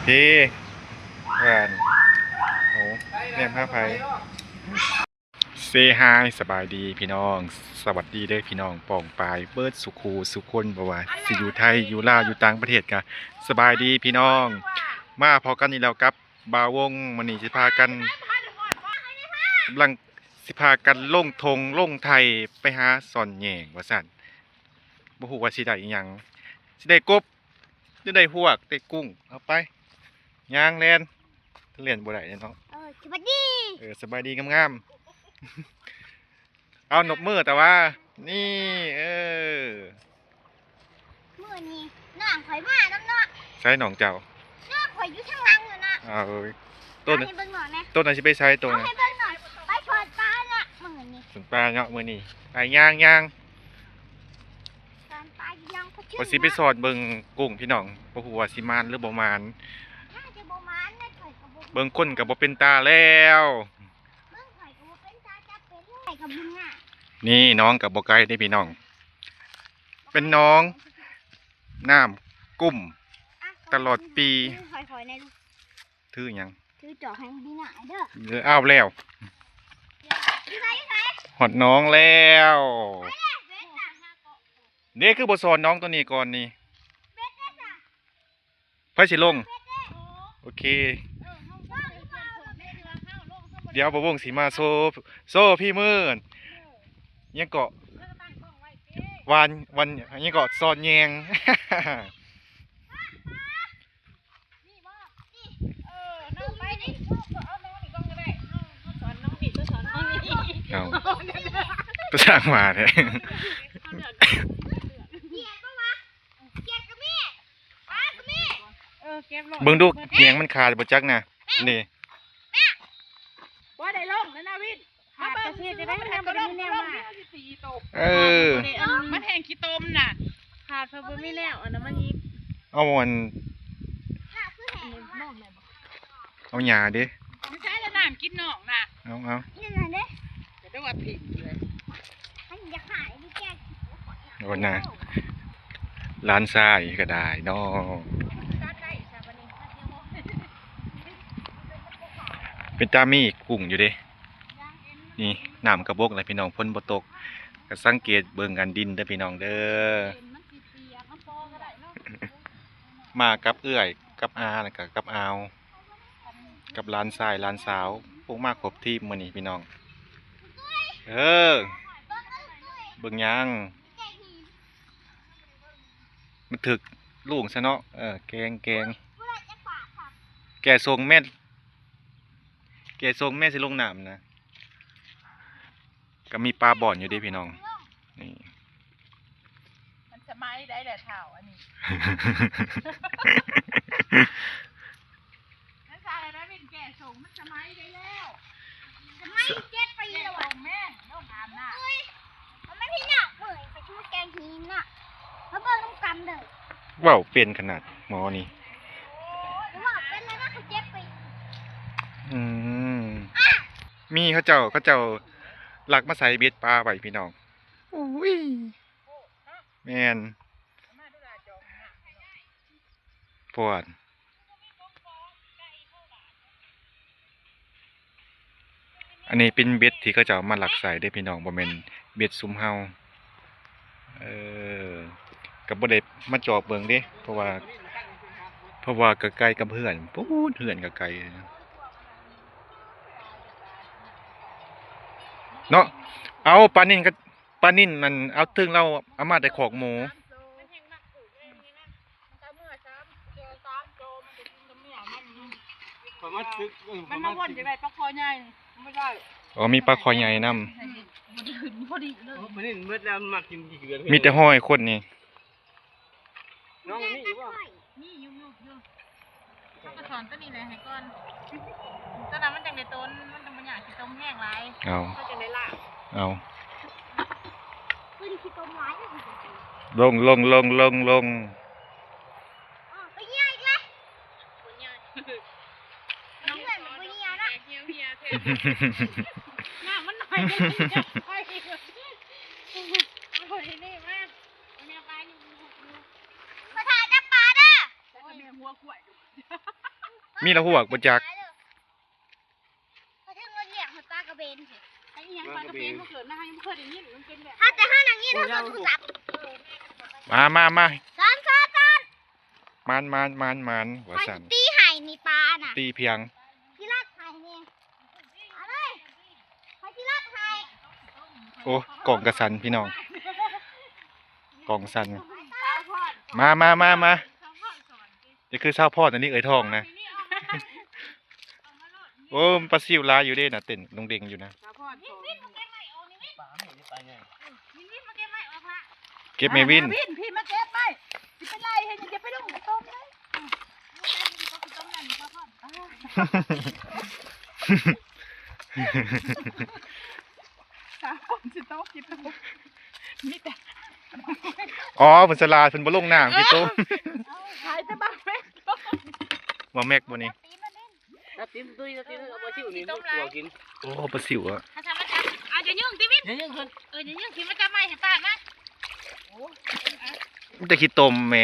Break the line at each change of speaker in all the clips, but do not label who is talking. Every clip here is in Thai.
พี่แวนโอ้แนมผ้าไฟเซฮายสบายดีพี่น้องสวัสดีเด้อพี่น้องป่องปายเบิร์ดสุขูสุคนบ่ว่าสิอยู่ไทยอยู่ลาวอยู่ต่างประเทศกะสบายดีพี่น้องมาพอกันนี่แล้วกับบาวงมื้อนี้สิพากันกำลังสิพากันลงทงลงไทยไปหาซ่อนแหย่งว่าซั่นบ่ฮู้ว่าสิได้อีหยังสิได้กบหรือได้ฮวกได้กุ้งเอาไปย่างแล่นเล่นบ่ได้เนาะ
สวัสดี
สบายดีงามๆเอาหนกมือแต่ว่านี่
มื่อนี้น้องข่อยมาน้ำเนาะ
ใช้หนองเจ้า
น้องข่อยอยู่ข้างหลังอยู่นะ
เอาต้น
ให้เบิ่งหน่อยนะ
ต้นไหนจะไปใช้ต้น
ให้เบิ่งหน่อยไปชนปลาเนี่ยมื่อนี้
สวนปลาเนาะมือนี่ไปย่าง
ชนปลายังก็ชื่อ
พอสิไปสอดเบิ่งกุ้งพี่น้องบ่ฮู้ว่าสิมานหรือบ่มาน
น่าจะบ่มานนะข่อยก็บ่
เบิ่งคนก็บ่เป็นตาแล้ว
เบิ่งข่อยก็บ่เป็นตาจับเป็นไข่กับมึงอ่ะ
นี่น้องกับบ่ไกลนี่พี่น้องเป็นน้องน้ำกุ้มตลอดปี
ข่อยในลูก
ถือหยัง
ถือจอกให้ดีหน่อยเด้อ
อ้าวแล้วหอดน้องแล้วนี่คือบทสอนน้องตัวนี้ก่อนนี่ไฟสิลงโอเคเดี๋ยวบวงสีมาโซ่พี่มืดยังเกาะวันยังเกาะซอนแยงเอาตัวสร้างมาเลยเบิ่งดูเกียงมันขาดบ่จักนะนี่
ว่าได้ลงแล้วนะวินขาดกระเทียมจะได้ทำเป็นแนวมามันแห้งขี้ต้มน่ะขาดเพราะไม่แล้วอันนั้นมันยิบ
เอามันเอาหญ้าดิ
ไม่ใช่แล้วน้ำกินน่องน่ะ
เอา
นี่น่ะเด้
จะได้ว่าผิดเลย
มันจะขายดิแก
โอ้นะร้านทรายก็ได้น้องเป็นตามีกุ้งอยู่เด้นี่น้ำกระบอกอะไรพี่น้องพ้นบ่ตกก็สังเกตเบิ่งกันดินเด้อพี่น้องเด้อมากับเอื้อยกับอาแล้วก็กับอาวกับร้านทรายร้านสาวพวกมากครบทีมมื้อนี้พี่น้องเบิ่งยังมันถึกลูกซะเนาะแกงแกทรงแม่สิลงน้ำนะก็มีปลาบ่อนอยู่ดิพี่น้องนี่
มันจะไม้ได้แหละเท่าอันนี้นั่นใช่แล้ววินแก่ส่งมันจะไม้ได้แล้ว
จะไม่เจ็ดปีแล้วว่ะ
แม่น้องอาบน้
ำมันไม่พี่หนักเลยไปช่วยแกงหินน่ะเขาเบิ่งน้ำกำเด้อ
ว้าวเป็นขนาดหมอนี่
ว่าเป็นแล้วนะเขาเจ็บปี
มีเขาเจ้าหลักมาใส่เบ็ดปลาไว้พี่น้องอุ้ยแมนปวดอันนี้เป็นเบ็ดที่เขาเจ้ามาหลักใส่ได้พี่น้องบ่แม่นเบ็ดซุ่มเฮากับบ่ได้มาจอบเบิ่งเด้เพราะว่าก็ไกลกับเพื่อนปู๊ดเพื่อนก็ไกลเนาะเอาปลานิ่นมันเอาตึงเราเอามาแต่ขอกหมู
มันมาวนจะได้ปลาคอใหญ่ไม่ได้
อ๋อมีปลาคอใหญ่นำมีแต่ห้อยคนนี่
น้องนี่ว่านี่ยุ่งเขากระสอนตัวนี้เลยให้ก่อนตอนนั้นมันจังในต้นมันจะมันอยากขี้ต้มแห้งไรเขาจะในล่า
เอา
คือขี้ต้มร้าย
ลง
ไปเยี่ยอีกเลยน้องเพื่อนมันไปเยี่ยนะ
หน้ามันหน่อยไปโอ้ยนี่มาก
มาถ่ายจับปลาเด้อ
แล้วก็แม่หัวขวด
มีละหัวบ่จัก
เขาถึงรถเหลี่ยมเขาตากระเบนสิ
ไอ้อีหยังปลากระเบนเขาเกิดมายังไม่เคยได้ยินมันเป็นแบบ
ถ้าแต่ห้าหนังนี้ถ้าเขาถูกจับ
มา
ซ้อน
มันหัว
คอย
สั่น
ตีไห่นี่ปลาน่ะ
ตีเพียง
ที่รักไห่นี่เอาเลยคอยที่รักไห่
โอ้กล่องกระสันพี่น้องกล่องสัน
ข้าวทอด
มา
ข้าวทอดสอนสิ
จะคือเศร้าพอดอันนี้เอ่ยทองนะ
ทีนี้เอามาโลด
โอ้ปลาซิวลายอยู่เด้น่ะเต้นลงเด้งอยู่นะ
ข้าวทอดสอน
วิ่งมาเก็บไม้ออกนี่วิ่ง
นี่มาเก็บไม้ออกละ
เก็บเมวิน
พี่มาเก็บไม้สิเป็นไรเห็นอย่าไปลงกระต้มเลยต้มนั่นข้าวทอดสาวผมสิโต๊ะกินโต๊ะนี่แต่
อ๋อเพิ่นสลาดเพิ่นบ่ลงน้ำพี่ตุ้ม
ขายแต่บ้านแม่
ว่าแม็กบ่นี่
ตีมันเล่น
ถ้าติ้มตุ้ยถ้าติ้มเอาไปชิวนี่ลูกตัวกิน
โอ้ปลาซิวอะ
ถ้าทำมาจับจะยุ่งติวิท
เนี่ยยังคน
จะยุ่งคิดมาจับไม่เห็นป้าไหม
มันจะคิดตมแหม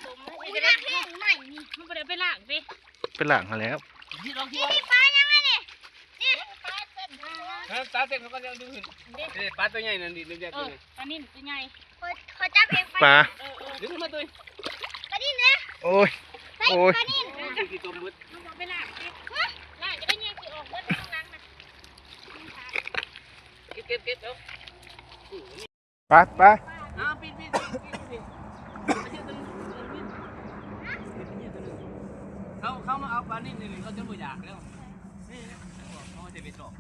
ต้ม
อุ้ย
จะ
รั
ได้
กแห้งใหม่นี่
มันไปเดินไปล่างสิ
เป็นหลังเขาแล้ว
ที่ลองที่
นี่
ว่า
นี่ปลายังไงนี่นี่
ปลาเส้น
ตาเต็มเขาก็ยังดูขึ้นปลาตัวใหญ่นั่นดิเด็กๆตัวนี้
ปลานิ่มเป็นไง
เขาจับเองไป
ปลา
ดึงมาตุ้ย
ปลาดิ้นเนี่ย
โอ้ย
ใส่
โอ้ย
ปลาดิ้น
กี่ตัวมืด
มันไปล่างสิล่างจะได้ยังสิออกเมื่อต้องล้างนะ
เก็บเอา
ปลา
ปีนเขามาเอาปลานิ่มนี่เขาจะไม่อยากแล้วนี่เขาจะไปสอบ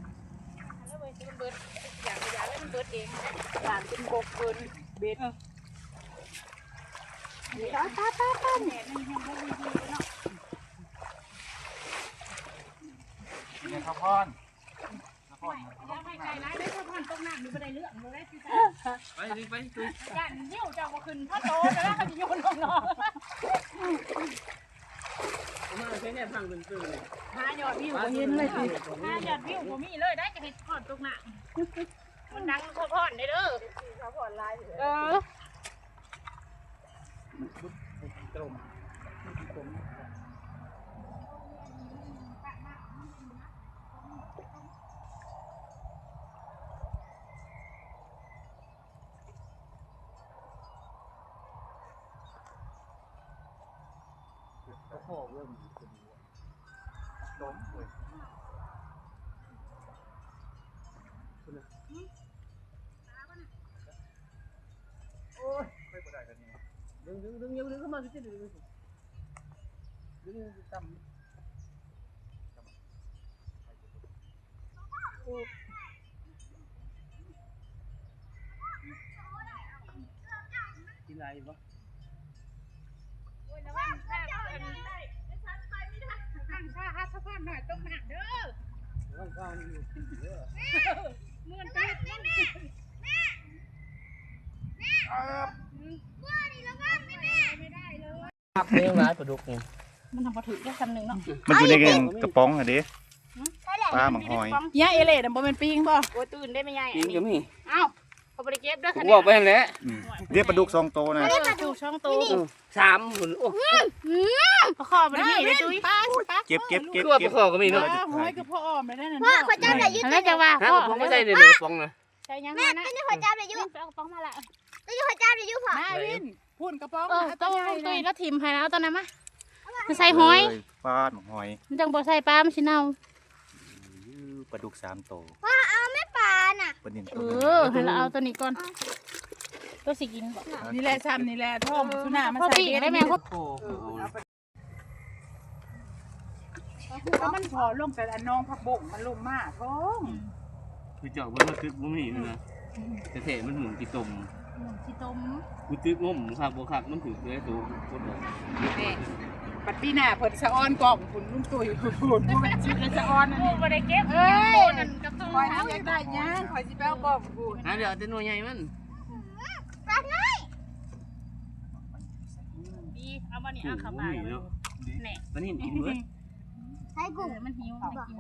แล้วเว้ยมันเบิดอย่างแล้วมันเบิดเองหลานเป็นกบเบิดเบ็ดตาเนี่ยมันยังไม่ดีเนาะ
เนี่ยข้าวพร
ยังไม่ไกลนะได้ข้าวพันตกน้ำมีบันไดเลื่อนเลยได้ที่ใส่
ไปตุ้ย
ยันนิ้วเจ้าก็ขึ้นพ่อโตแล้วเขาจะโยนลงนอน
มาใช้เนี่ยพังเป็นตื้อเลย
หายอดวิวเห็นเลยสิหายอดวิวผมมีเลยได้จะเห็นพอดตกน้ำมันดังพอดได้เด้อเออ
โอ้เริ่มล้มเลยดึงเข้ามาสิดึงต่ำกินอะไรปะ
โอ้ยระวังข้าข้าสะพานหน่อยตกน้ำเด้อ
ร่างกายนี่เยอะ
เมื่อปีนี่แม่
ว่านี่ระวังนี่แม่
ไม่ได้เลย
ครับเลี้ยงร้ายปลาดุกนี่
มันทำปลาถึกได้คำหนึ่งเนาะ
มันอยู่ในกระป๋องอะเด้
ใช่แหละ
ปลาหมังหอย
ย่าเอเล่บ่เป็นปิงบ่โอ้ตื่นได้ไม่ใหญ่
กินก็มี
เอ้าเขาไปเก็บด้วย
กู
คะ
บอกไปแล้ว
เรียกปลาดุก2 โตวนะ
ดูช่องโต
3หุ่นโอ้
เขาขอไปนี่เลยตุ้ยป้า
เก็บ
คือว่าปลาคอก็มีเนาะ
หอยกับพ่ออ้อมได้นั่น
พ่อเขาจับได้ยืด
แล้วจะว่า
ฮะ
พ่อ
ผมไม่ใช่เลยเลยฟองนะ
ใช่ยัง
แม่
นะ
ตัวนี้เขาจับได้ยืด
เอาป้องมาละ
ตัวนี้เขาจับได้ยืดพ่อ
มาวิน
พุ่นกระป๋อง
ต้องตุ้ยแล้วทิมให้แล้วตอนนั้นมาใส่หอย
ปลาหมังหอย
มันจังบ่ใส่ปลามันสิเน่า
ปลาดุก3 โตว
พ่อเอาไม่ปลาน่ะ
ปลานิ่ม
เออให้เราเอาตัวนี้ก่อนตัวสิกินบ่
นี่แหละซ้ำนี่แหละท่อมสุนามา
พ่อ
ใส่
ปี
เด็ด
ได้แม่พ่อ
โอ้โห
เพราะมันพอลงแต่อันน้องผักบุ้งมันลงมาท้อง
คือเจาะบนมาตึกบ่มีนะแต่เทมันหมุนกี่ตุ่ม
สิต้ม
กูตึกงมคักบ่คักมันถือเลยตัวคนบอก
นี่ปัดปีหน้าเพิ่นสะออนกล่องคุณลุงตุ้ยคุณผู้แม่ชิดเลยสะออนนั่นนี่
บ่ได้เก็บ
เอ้ย
นั่นกับตัว
คอยนี่อยากได้หยังคอยสิไปเอากล่องคุณ
เดี๋ยวแต่หน่วยใหญ่มัน
ปลาน้อย
ดีเอามานี่เอาเข้าบ้านแน่
มันนี่กินเบิด
ใส่กุ้ง
มันหิวมันกิน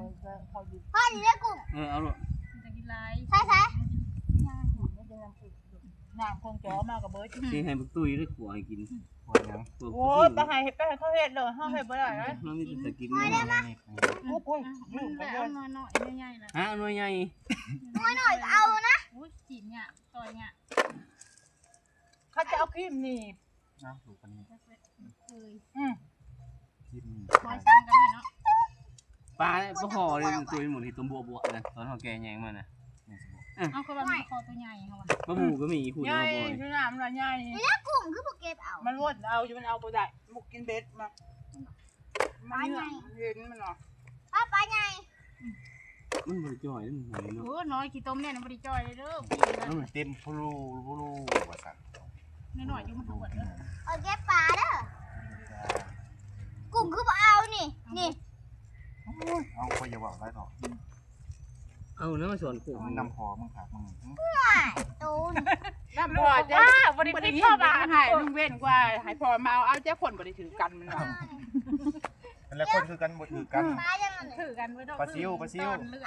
พ่อนี่ได้กุ้ง
เอาลูก
จะกินลาย
ใส่ใส่
น้ำคงจ้อมากับเบิร์ด
ที่ให้บุกตุ้ยได้ขัวให้กิน
พอยัง
โอ้ยไปให้เขาเฮ็ดเลยเขาเฮ็ดบ่ได้เลย
มันมีแต่กิน
โอ้ยลืมไป
แต่
เล
เอา
ย
หน่อยๆใหญ่ๆเลย
ฮะหน่วยใหญ่
น้อยหน่อยก็เอานะ
อุ้ยจีนเนี่ยซอยเนี่ย
เขาจะเอาครีมนี่
น้ำถูกกันนี่
เคย
จิ้ม
คอยซ้ำกันนี่เนาะ
ปลาเนี่ยบ่พอเลยตัวหมุนที่ตัวบัวๆนะตอนเขาแกแยงมานะ
เอาคือว่ามันคอตัวใหญ่เขาว่ะ
ปลาหมูก็มีพูด
ใหญ่
มาบ่อย
ที่น้ำมันใหญ่
แล้วกุ้งคือโปเก็บเอา
มันวดเอาอยู่มันเอาบ่ได้มุกกินเบ็ดมามันเห็นมันหรอ
ป้าปลาใหญ่
มันบ่จ่อยมันหอยเนาะ
โอ้น้อยกี่ต้มเนี่ยมันบริจอยเลยเด้อพี่
แล้วมันเต็มพลูว่าสั่น
น้อยๆอยู่มันทั้งหมดเด้อ
เอาเก็บปลาเด้อกุ้งคือบ่เอานี่
เอาไปอย่าว่าไรหรอก
เอานะมาสอนกุ้ง
นำพอมึงผักมึง
ตูน
น้ำพอจะบ่ได้ยินพ่อให้ลุงเว้นกว่าให้พ่อมาเอาเจ้าคนบ่ได้ถือกันมันหรอก
แล้วคนคือกันหมดถือกัน
ปลายังไง
ถือกันไว้ดอก
ปลาซิว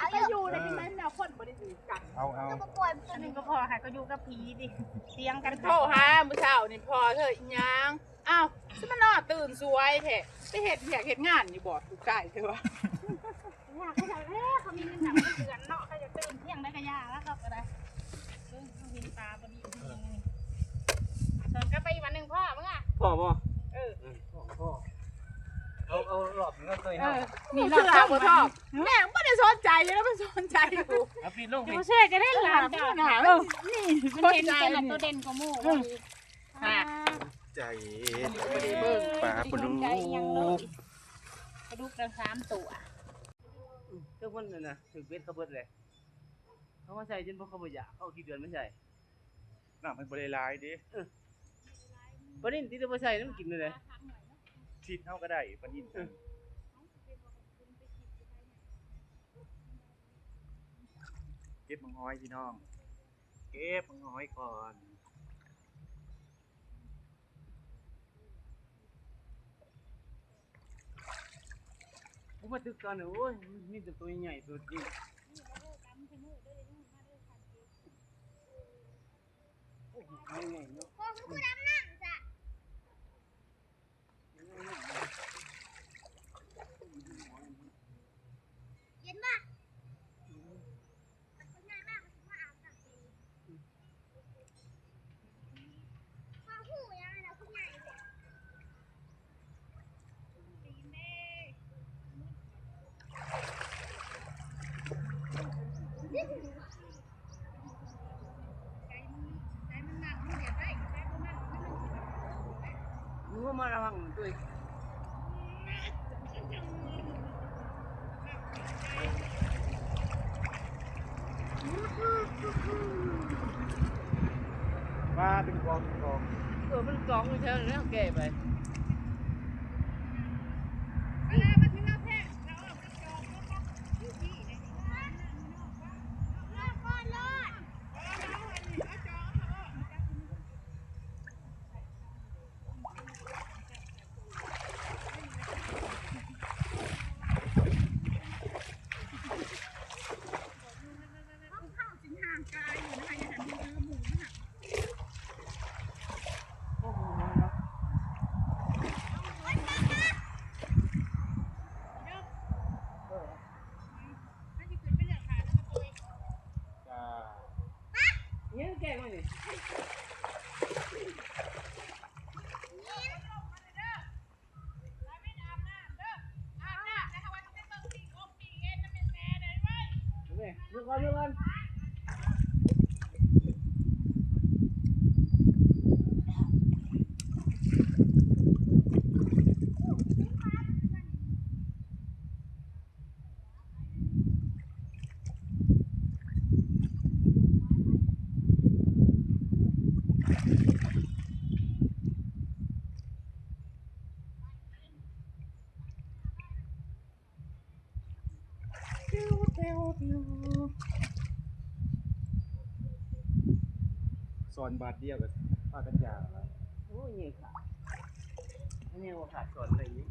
เอาอยู่ในที่นั้นแนวคนบ่ได้ถือกัน
เอา
ก็ปล่อยตัว
อัน
นึ
นี้
ง
ก็พอค่ะก็อยู่กับผีดิเตียงกัน
โทรหามื้อเช้านี่พอเธออีหยังอ้าวสิมันนอนตื่นสวยแท้ไปเฮ็ดงานอยู่บ่อยู่ใกล้เธอว่า
อยากให้เราเขามีเงินหนักเดือนเนาะเขาจะตื่นเที่ยงได้ก็ยาแล้วครับก็ได้เขาเห็นปลาพอดีที่ยังไงส่วนก็ไปวันหนึ่งพ่อมึงอ่ะ
พ่อบ่
พ่อ
เอาหลอดมันก็เคย
นี่เราถามบ่ชอบแม่ไม่ได้สนใจแล้วมันสนใจอยู่
เอาปีนลง
ดูเชื่อจะได้หลานจ้า
หนา
นี่มันเห็นขนาดตัวเด่นกว่าหมู่
ใจ
ปลาปลูกระดูกระ3ตัว
เจ้าคนนั่นน่ะถึงเบ็ดเขาเบิดเลยเขามาใส่จนพวกเขาบ่อยากเขากี่เดือนไม่ใส่
น้ำมันบริลายดิ
ปลานิ่นที่จะมาใส่น้ำกินเลย
ชีดเท่าก็ได้ปนินเก็บมังหอยพี่น้องเก็บมังหอยก่อน
ผมมาตึกก่อนเนี่ยโอ้ยมีแต่ตัวใหญ่ตัวจริงใหญ่เนาะ
พ่อคือผู้ดำน้ำจ้ะเย็นป่ะมันง่ายมากมันมาอาบน้ำเองพ่อหูยังไงนะผู้ใหญ่เลย
มึงก็มาระวังด้วย
มาเป็นกอง
มันกองอยู่แถวนี้แก่ไป เนี่ยแก่มาเนี่ย เดี๋ยวก่อน
สอนบาทเดียวกับผ้ากันยา
โอ้ยเนี่ยขาดอันนี้ว่าขาดส่วนอะไรอย่างนี้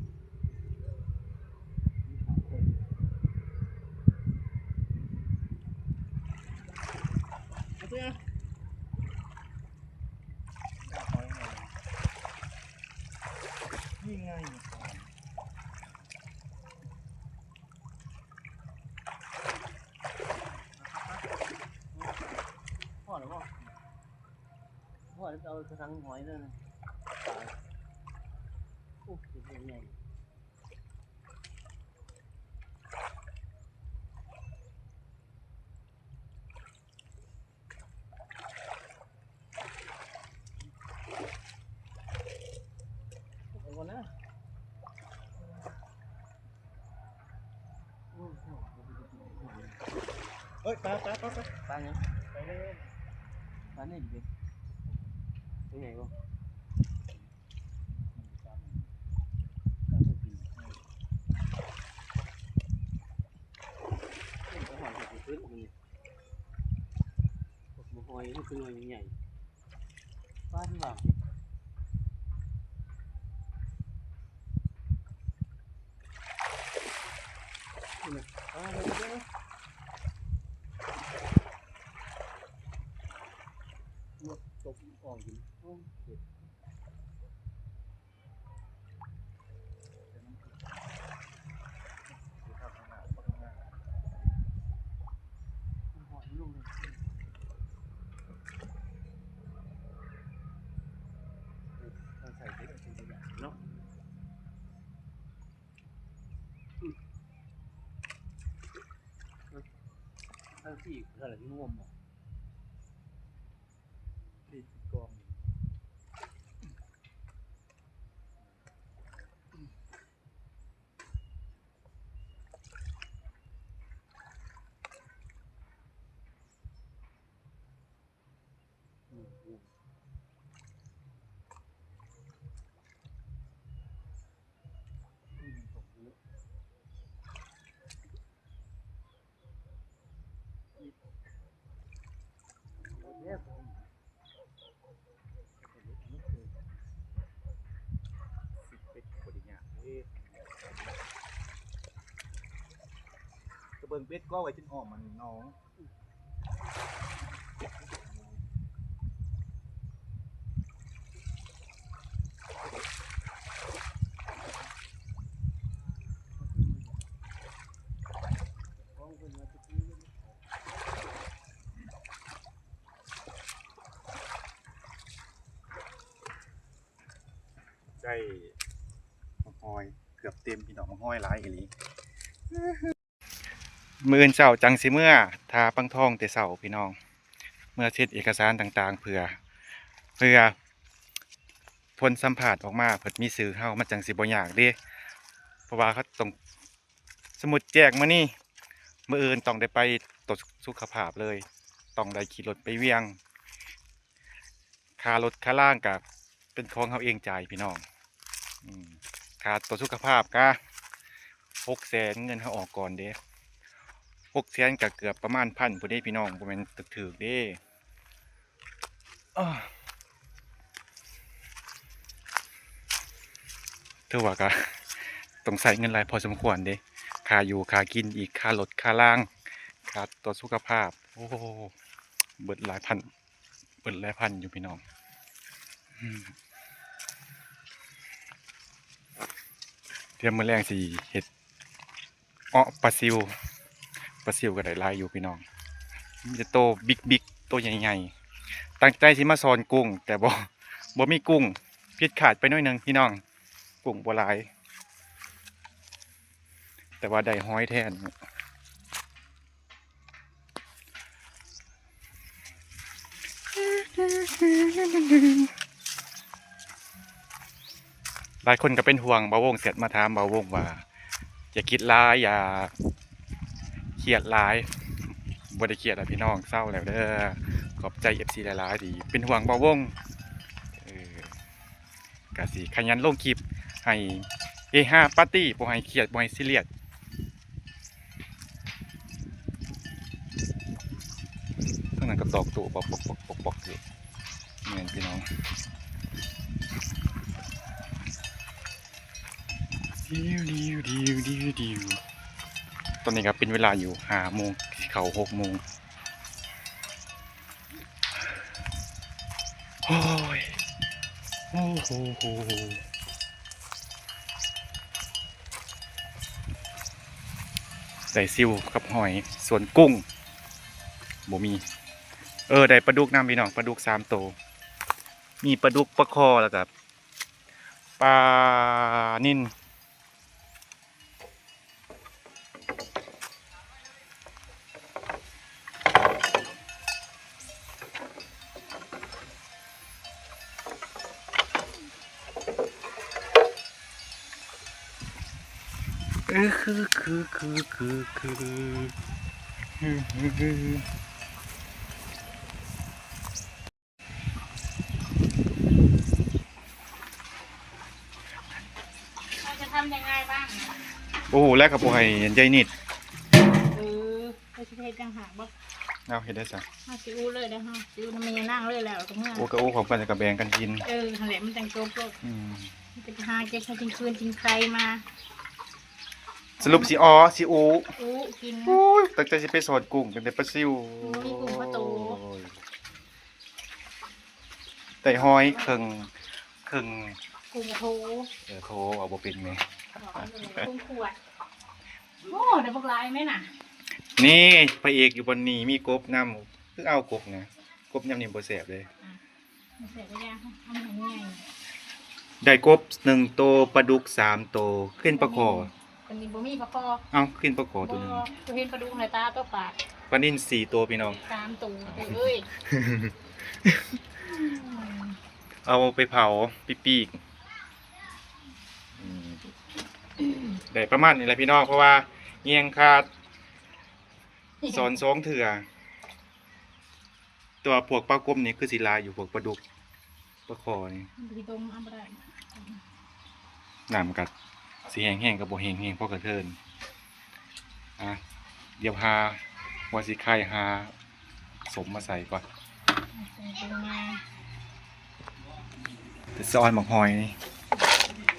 เอาตัว อเอากระสังหอยนั่นนะตายโอ้เป็นไงเอาก่อนนะ
เอ้ยปลา
ปลาเนี่ยไปเลยปลาเนี่ยดิเป็นไงบ้างพื้นมันมันหอยนี่คือหอยใหญ่ป้าที่บ่าวนี่ป้าเลยเด้อหมดตกออกอยู่โอ้เจ็บหอยลงเลยใส่เด็กเป็นตัวอย่างเนาะทั้งที่อะไรที่งมอ่ะที่กอง
กระเบื้องเป็ดก็ไว้จนออกมันน้องได้มะฮอยเกือบเต็มพี่น้องมะฮอยหลายอีหลีมื้ออื่นเช้าจังสิเมื่อทาปังทองแต่เช้าพี่น้องเมื่อเช็ดเอกสารต่างๆเพื่อผลสัมภาษณ์ออกมาเพิ่นมีสื่อเฮามันจังสิบ่ยากเด้เพราะว่าเขาต้องสมุดแจกมานี่มื้ออื่นต้องได้ไปตรวจสุขภาพเลยต้องได้ขี่รถไปเวียงค่ารถค่าล่างกับเป็นของเฮาเองจ่ายพี่น้องค่าตรวจสุขภาพก็600,000เงินเฮาออกก่อนเด้600,000ก็เกือบประมาณ1,000พุ่นเด้พี่น้องบ่แม่นถึกๆเด้ถือว่าก็ต้องใช้เงินหลายพอสมควรเด้ค่าอยู่ค่ากินอีกค่ารถค่าล่างค่าตรวจสุขภาพโอ้เบิดหลายพันอยู่พี่น้องเตรียมมื้อแรงสิเฮ็ดปลาซิวก็ได้หลายอยู่พี่น้องมีแต่โตบิ๊กโตใหญ่ๆตั้งใจสิมาสอนกุ้งแต่บ่มีกุ้งผิดขาดไปหน่อยนึงพี่น้องกุ้งบ่หลายแต่ว่าได้หอยแทนหลายคนก็เป็นห่วงบ่าววงเสร็จมาถามบ่าววงว่าอย่าคิดร้ายอย่าเครียดร้ายบ่ได้เครียดอ่ะพี่น้องเศร้าแล้วเด้อขอบใจ FC หลายๆที่เป็นห่วงบ่าววงก็สิขยันลงคลิปให้เฮฮาปาร์ตี้บ่ให้เครียดบ่ให้ซีเรียสทั้งนั้นก็ตอกตู่ปอกอยู่เหมือนพี่น้องดิวตอนนี้ครับเป็นเวลาอยู่5 โมงเข้า6 โมงโอ้ยโอ้โหได้ซิวกับหอยส่วนกุ้งบ่มีได้ปลาดุกน้ำพี่น้องปลาดุก3 ตัว มีปลาดุกปลาคอแล้วก็ปลานิ่นคือ
เราจะทำยังไงบ้าง
โอ้โหแลกกับโบไฮใจนิด
เราจะเฮ็ดจังหากบ่
เอาเห็นได้สัก
เฮาสิอู้เลยได้อเฮาสิอู้น้ำมันนั่งเลยแล้วก็เมื่อ
โอ้กระโอ้ของกันจะกระแบงกันกิน
หั่นแหละมันจังจบโลก
อืม
มันจะหาเก็บให้กินคืนกินใครมา
สรุปสิอ๋อสิอู
อู้กิน
โอ้ยตั้งใจสิไปสอดกุ้งเป็นแต่ปลาซิว
มีกุ้งปลาตู
โอ้ยแต่หอยเคิง
กุ้งโถ
โทรเอาบ่เป็นไหม
กุ้งขวดโอ้เดี๋ยวพวกลายไหมน่ะ
นี่พระเอกอยู่บนนี้มีกบนำคือเอากบนะกบยำนี่บ่แสบเลย
เสร็จแล้วยังเอามาให้ไง
ได้กบ1ตัวปลาดุก3ตัวขึ้นปลาคอ
วันนี้บ่มีปลาคอ
เอ้าขึ้นปลาคอตัวหนึง
ตัวเห็นปลาดุกในตาตัวปาก
ปลานิ่น4ตัวพี่น้อง
3ตัวเอ้ย
เอาไปเผาปีกๆได้ประมาณนี้แหละพี่น้องเพราะว่าเงียงขาดสอน2เถื่อตัวพวกปลากรมนี่คือสิลายอยู่พวกปลาดุกปลาคอนี่
มันสิตรงเอาบ่ได้
น้ำกัดสีแห้งๆกับโบแห้งๆพอกระเทินเดี๋ยวหาหัวสีไข่หาสมมาใส่ก่อน
ตรงมา
แต่ซอนหมักหอยนี่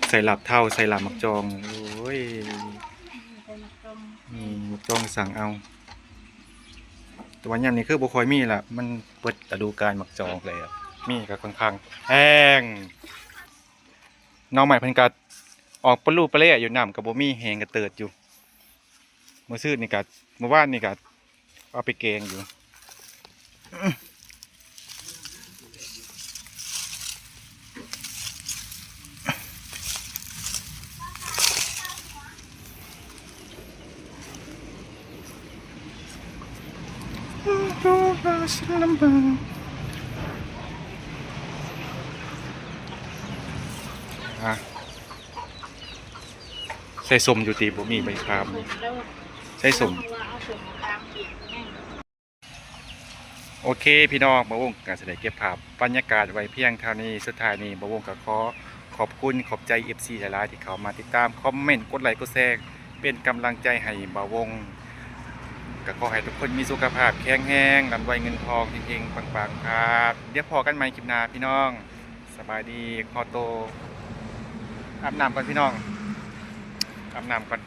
ใส่หลับเท่าใส่หลับหมักจองโอ้ย
ใส่หมักตรง
นี่หมักจองสั่งเอาแต่วันยามนี้คือบุคอยมีละมันเปิดฤดูกาลหมักจองเลยอะมีก็ค่อนข้างแห้งน้องใหม่เพันกัดออกปลูปลาเล่อยู่น้ำกับโบมี่แหงกระเติดอยู่เมื่อซื้อนี่กัดเมื่อวานนี่กัดเอาไปแกงอยู่ใส่สมอยู่ตีบ่มีใบคาม
แล้ว
ใส่สม
ว่าเอาสมตามเปียกแม่ง
โอเคพี่น้องบ่าวงการแสดงเก็บภาพบรรยากาศไว้เพียงเท่านี้สุดท้ายนี้บ่าวงก็ขอบคุณขอบใจ FC หลายๆที่เขามาติดตามคอมเมนต์กดไลค์กดแชร์เป็นกำลังใจให้บ่าวงก็ขอให้ทุกคนมีสุขภาพแข็งแรงร่ำรวยเงินทองเฮงๆปังๆครับเดี๋ยวพอกันใหม่คลิปหน้าพี่น้องสบายดีขอโตวอาบน้ำก่อนพี่น้องอาบน้ำก่อน